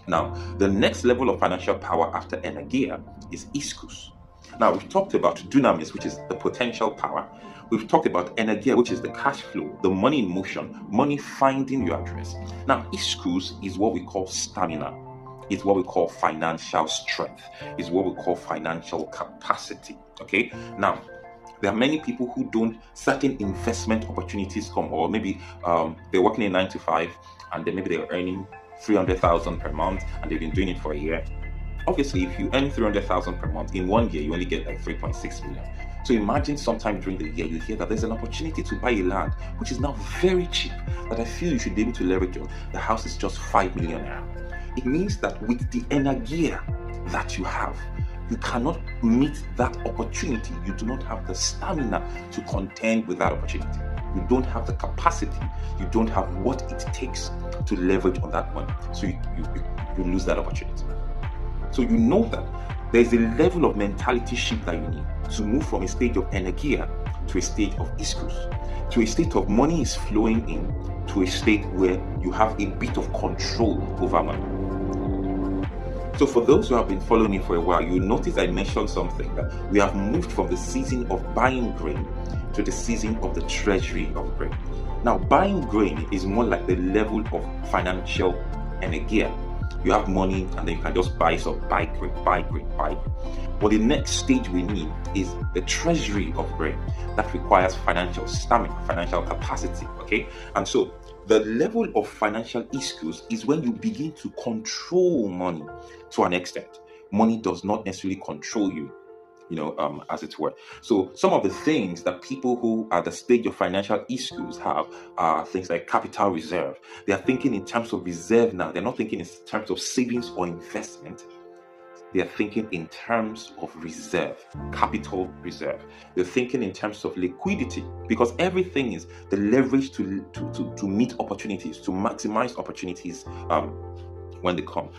Now, the next level of financial power after energia is Ischus. Now, we've talked about dunamis, which is the potential power. We've talked about energia, which is the cash flow, the money in motion, money finding your address. Now, Ischus is what we call stamina. It's what we call financial strength. It's what we call financial capacity. Okay? Now, there are many people who don't, certain investment opportunities come, or maybe they're working a 9 to 5 and then maybe they're earning 300,000 per month and they've been doing it for a year. Obviously, if you earn 300,000 per month in 1 year, you only get like 3.6 million. So imagine sometime during the year you hear that there's an opportunity to buy a land which is now very cheap, that I feel you should be able to leverage on. The house is just 5 million naira. It means that with the energia that you have, you cannot meet that opportunity. You do not have the stamina to contend with that opportunity. You don't have the capacity. You don't have what it takes to leverage on that money. So you lose that opportunity. So you know that there's a level of mentality shift that you need to move from a stage of energia to a stage of Ischus, to a state of money is flowing in, to a state where you have a bit of control over money. So for those who have been following me for a while, you notice I mentioned something, that we have moved from the season of buying grain to the season of the treasury of grain. Now, buying grain is more like the level of financial energia. You have money and then you can just buy grain. But the next stage we need is the treasury of grain. That requires financial stamina, financial capacity, okay? And so the level of financial Ischus is when you begin to control money to an extent. Money does not necessarily control you, as it were. So some of the things that people who are at the stage of financial Ischus have are things like capital reserve. They are thinking in terms of reserve now. They're not thinking in terms of savings or investment. They are thinking in terms of reserve, capital reserve. They're thinking in terms of liquidity, because everything is the leverage to meet opportunities, to maximize opportunities when they come.